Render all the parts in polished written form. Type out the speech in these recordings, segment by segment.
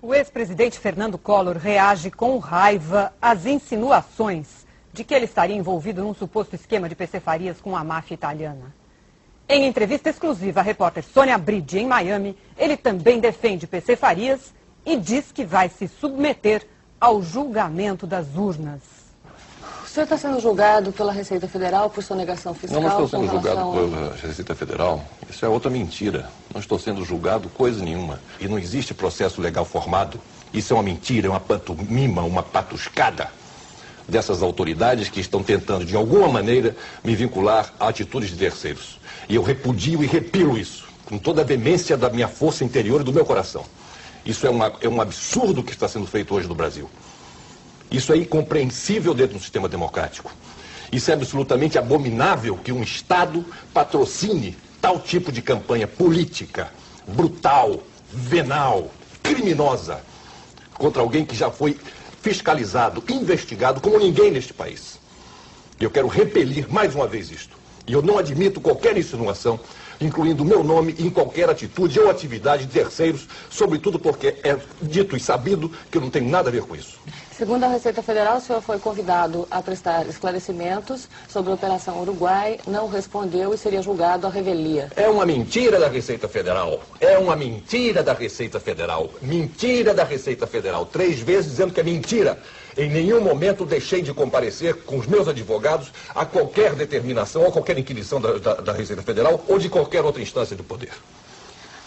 O ex-presidente Fernando Collor reage com raiva às insinuações de que ele estaria envolvido num suposto esquema de PC Farias com a máfia italiana. Em entrevista exclusiva à repórter Sônia Bride, em Miami, ele também defende PC Farias e diz que vai se submeter ao julgamento das urnas. O senhor está sendo julgado pela Receita Federal por sonegação fiscal? Não estou sendo julgado pela Receita Federal. Isso é outra mentira. Não estou sendo julgado coisa nenhuma. E não existe processo legal formado. Isso é uma mentira, é uma pantomima, uma patuscada dessas autoridades que estão tentando, de alguma maneira, me vincular a atitudes de terceiros. E eu repudio e repilo isso, com toda a veemência da minha força interior e do meu coração. Isso é um absurdo que está sendo feito hoje no Brasil. Isso é incompreensível dentro do sistema democrático. Isso é absolutamente abominável que um Estado patrocine tal tipo de campanha política, brutal, venal, criminosa, contra alguém que já foi fiscalizado, investigado como ninguém neste país. Eu quero repelir mais uma vez isto. E eu não admito qualquer insinuação, incluindo o meu nome em qualquer atitude ou atividade de terceiros, sobretudo porque é dito e sabido que eu não tenho nada a ver com isso. Segundo a Receita Federal, o senhor foi convidado a prestar esclarecimentos sobre a Operação Uruguai, não respondeu e seria julgado à revelia. É uma mentira da Receita Federal. É uma mentira da Receita Federal. Mentira da Receita Federal. 3 vezes dizendo que é mentira. Em nenhum momento deixei de comparecer com os meus advogados a qualquer determinação ou qualquer inquisição da Receita Federal ou de qualquer outra instância do poder.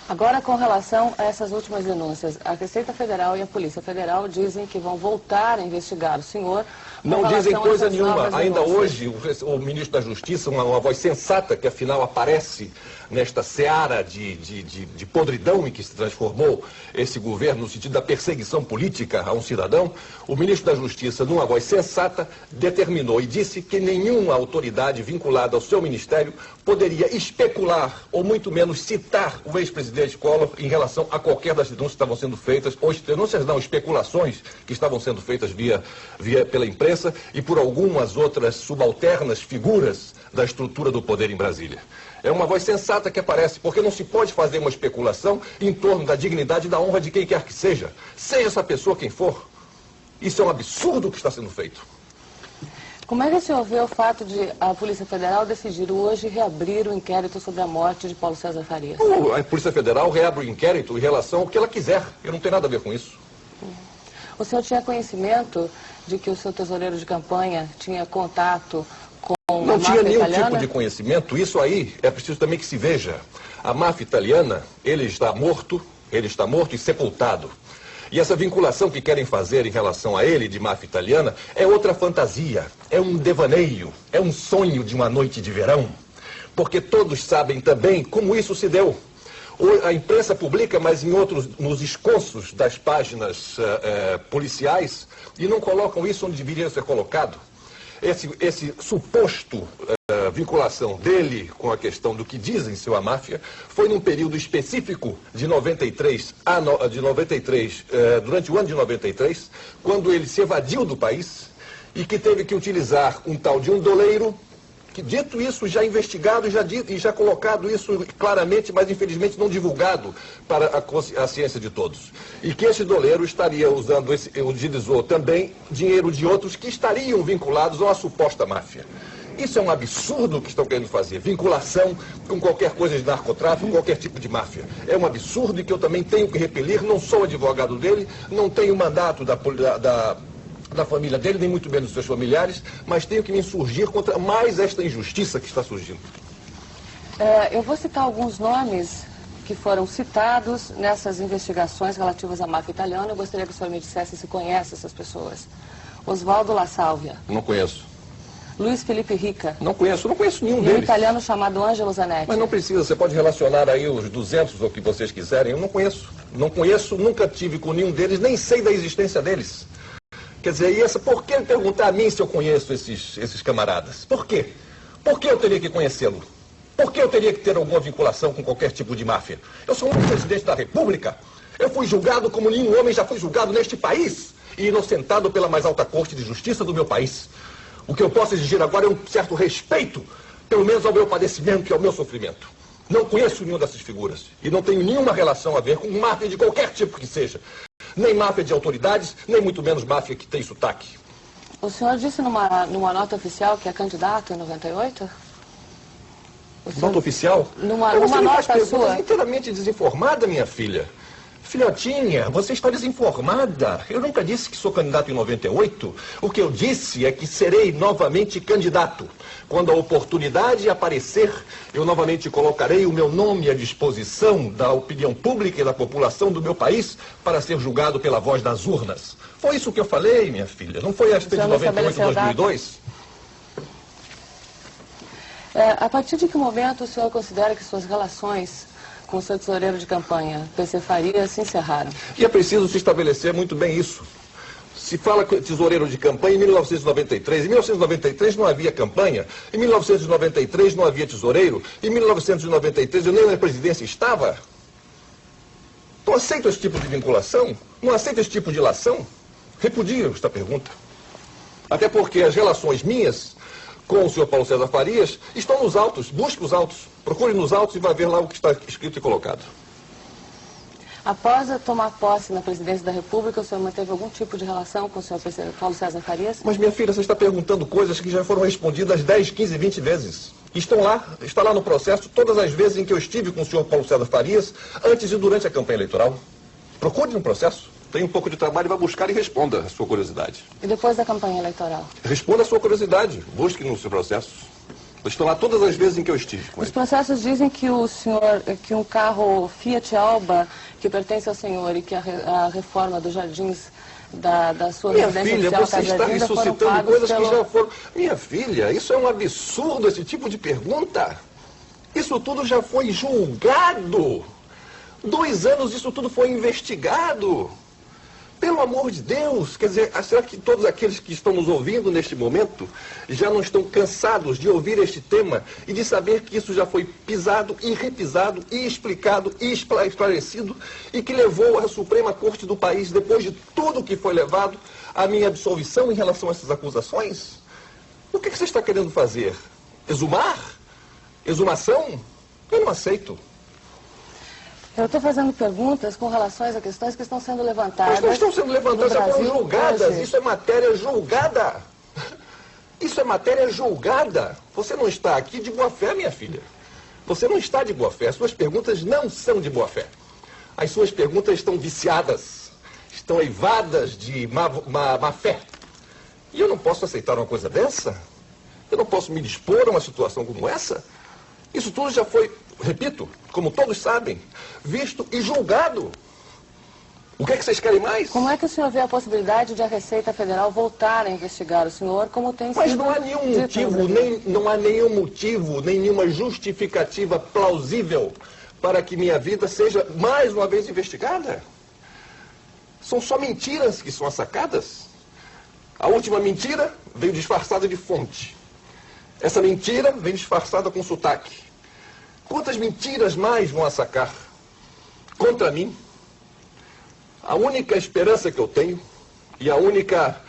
Agora, com relação a essas últimas denúncias, a Receita Federal e a Polícia Federal dizem que vão voltar a investigar o senhor. Não dizem coisa nenhuma. Ainda hoje, o ministro da Justiça, uma voz sensata, que afinal aparece nesta seara de podridão em que se transformou esse governo, no sentido da perseguição política a um cidadão, o ministro da Justiça, numa voz sensata, determinou e disse que nenhuma autoridade vinculada ao seu ministério poderia especular, ou muito menos citar o ex-presidente Collor em relação a qualquer das denúncias que estavam sendo feitas, ou denúncias não, especulações que estavam sendo feitas pela imprensa e por algumas outras subalternas figuras da estrutura do poder em Brasília. É uma voz sensata que aparece, porque não se pode fazer uma especulação em torno da dignidade e da honra de quem quer que seja essa pessoa quem for. Isso é um absurdo que está sendo feito. Como é que o senhor vê o fato de a Polícia Federal decidir hoje reabrir o inquérito sobre a morte de Paulo César Farias? A Polícia Federal reabre o inquérito em relação ao que ela quiser. Eu não tenho nada a ver com isso. O senhor tinha conhecimento de que o seu tesoureiro de campanha tinha contato com a máfia italiana? Não tinha nenhum tipo de conhecimento. Isso aí é preciso também que se veja. A máfia italiana, ele está morto e sepultado. E essa vinculação que querem fazer em relação a ele, de máfia italiana, é outra fantasia, é um devaneio, é um sonho de uma noite de verão. Porque todos sabem também como isso se deu. A imprensa publica, mas nos esconsos das páginas policiais, e não colocam isso onde deveria ser colocado. Esse suposto vinculação dele com a questão do que dizem ser a máfia foi num período específico de 93, durante o ano de 93, quando ele se evadiu do país e que teve que utilizar um tal de um doleiro, que dito isso, já investigado e já colocado isso claramente, mas infelizmente não divulgado para a ciência de todos. E que esse doleiro estaria usando, utilizou também dinheiro de outros que estariam vinculados a uma suposta máfia. Isso é um absurdo que estão querendo fazer, vinculação com qualquer coisa de narcotráfico, qualquer tipo de máfia. É um absurdo e que eu também tenho que repelir, não sou advogado dele, não tenho mandato da família dele, nem muito menos dos seus familiares, mas tenho que me insurgir contra mais esta injustiça que está surgindo. Eu vou citar alguns nomes que foram citados nessas investigações relativas à máfia italiana. Eu gostaria que o senhor me dissesse se conhece essas pessoas. Osvaldo La Salvia. Não conheço. Luiz Felipe Rica. Não conheço nenhum e deles. Um italiano chamado Angelo Zanetti. Mas não precisa, você pode relacionar aí os 200 ou o que vocês quiserem. Eu não conheço. Não conheço, nunca tive com nenhum deles, nem sei da existência deles. Quer dizer, por que perguntar a mim se eu conheço esses camaradas? Por quê? Por que eu teria que conhecê-lo? Por que eu teria que ter alguma vinculação com qualquer tipo de máfia? Eu sou um presidente da República. Eu fui julgado como nenhum homem já foi julgado neste país e inocentado pela mais alta corte de justiça do meu país. O que eu posso exigir agora é um certo respeito, pelo menos ao meu padecimento e ao meu sofrimento. Não conheço nenhuma dessas figuras e não tenho nenhuma relação a ver com máfia de qualquer tipo que seja. nem máfia de autoridades, nem muito menos máfia que tem sotaque. O senhor disse numa nota oficial que é candidato em 98? Nota oficial? Numa você me faz nota perguntas sua? inteiramente desinformada, minha filha. Filhotinha, você está desinformada. Eu nunca disse que sou candidato em 98. O que eu disse é que serei novamente candidato. Quando a oportunidade aparecer, eu novamente colocarei o meu nome à disposição da opinião pública e da população do meu país para ser julgado pela voz das urnas. Foi isso que eu falei, minha filha. Não foi a respeito de 98 ou 2002? A partir de que momento o senhor considera que suas relações com o seu tesoureiro de campanha, PC Farias, se encerraram? E é preciso se estabelecer muito bem isso. Se fala tesoureiro de campanha em 1993. Em 1993 não havia campanha. Em 1993 não havia tesoureiro. Em 1993 eu nem na presidência estava. Não aceito esse tipo de vinculação? Não aceito esse tipo de ilação? Repudio esta pergunta. Até porque as relações minhas com o senhor Paulo César Farias estão nos autos. Busque os autos. Procure nos autos e vai ver lá o que está escrito e colocado. Após tomar posse na presidência da República, o senhor manteve algum tipo de relação com o senhor Paulo César Farias? Mas, minha filha, você está perguntando coisas que já foram respondidas 10, 15, 20 vezes. Está lá no processo todas as vezes em que eu estive com o senhor Paulo César Farias, antes e durante a campanha eleitoral. Procure no processo. Tem um pouco de trabalho e vai buscar e responda a sua curiosidade. E depois da campanha eleitoral? Responda a sua curiosidade. Busque no seu processo. Estão lá todas as vezes em que eu estive com ele. Os processos dizem que que um carro Fiat Alba, que pertence ao senhor e que a reforma dos jardins da sua residência Minha filha, você Casa está Linda ressuscitando coisas que já foram... Minha filha, isso é um absurdo, esse tipo de pergunta. Isso tudo já foi julgado. 2 anos isso tudo foi investigado. Pelo amor de Deus, quer dizer, será que todos aqueles que estão nos ouvindo neste momento já não estão cansados de ouvir este tema e de saber que isso já foi pisado e repisado e explicado e esclarecido e que levou à Suprema Corte do país, depois de tudo que foi levado, à minha absolvição em relação a essas acusações? O que você está querendo fazer? Exumar? Exumação? Eu não aceito. Eu estou fazendo perguntas com relação a questões que estão sendo levantadas. Mas não estão sendo levantadas, já foram julgadas. Hoje. Isso é matéria julgada. Isso é matéria julgada. Você não está aqui de boa fé, minha filha. Você não está de boa fé. As suas perguntas não são de boa fé. As suas perguntas estão viciadas, estão eivadas de má fé. E eu não posso aceitar uma coisa dessa? Eu não posso me dispor a uma situação como essa? Isso tudo já foi, repito, como todos sabem, visto e julgado. O que é que vocês querem mais? Como é que o senhor vê a possibilidade de a Receita Federal voltar a investigar o senhor, como tem sido... Mas não há nenhum motivo, não há nenhum motivo, nenhuma justificativa plausível para que minha vida seja mais uma vez investigada. São só mentiras que são assacadas. A última mentira veio disfarçada de fonte. Essa mentira vem disfarçada com sotaque. Quantas mentiras mais vão assacar contra mim? A única esperança que eu tenho e a única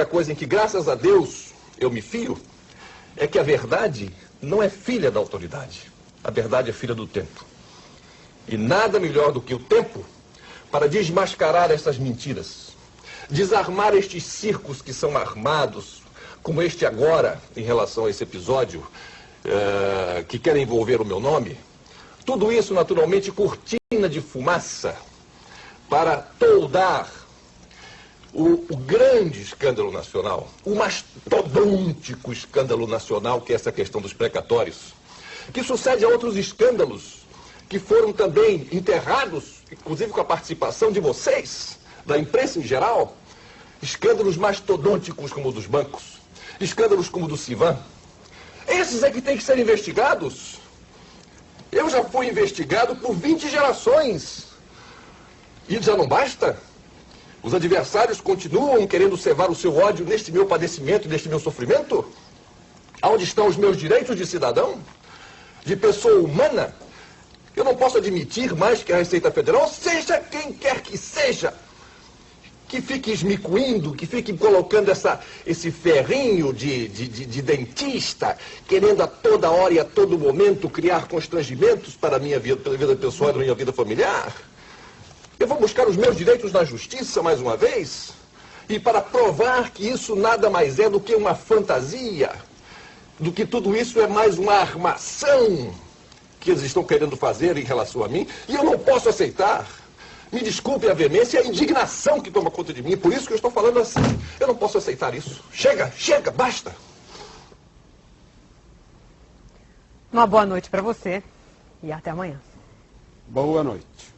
coisa em que, graças a Deus, eu me fio, é que a verdade não é filha da autoridade. A verdade é filha do tempo. E nada melhor do que o tempo para desmascarar essas mentiras, desarmar estes circos que são armados, como este agora, em relação a esse episódio, que quer envolver o meu nome. Tudo isso, naturalmente, cortina de fumaça para toldar o grande escândalo nacional, o mastodôntico escândalo nacional, que é essa questão dos precatórios, que sucede a outros escândalos que foram também enterrados, inclusive com a participação de vocês, da imprensa em geral, escândalos mastodônticos como o dos bancos, escândalos como o do Civan. Esses é que têm que ser investigados. Eu já fui investigado por 20 gerações. E já não basta? Os adversários continuam querendo cevar o seu ódio neste meu padecimento, neste meu sofrimento? Onde estão os meus direitos de cidadão? De pessoa humana? Eu não posso admitir mais que a Receita Federal, seja quem quer que seja, que fique esmicuindo, que fique colocando esse ferrinho de dentista, querendo a toda hora e a todo momento criar constrangimentos para a minha vida pessoal e para a minha vida familiar. Eu vou buscar os meus direitos na justiça mais uma vez? E para provar que isso nada mais é do que uma fantasia, do que tudo isso é mais uma armação que eles estão querendo fazer em relação a mim, e eu não posso aceitar. Me desculpe a veemência e a indignação que toma conta de mim, por isso que eu estou falando assim. Eu não posso aceitar isso. Chega, chega, basta. Uma boa noite para você e até amanhã. Boa noite.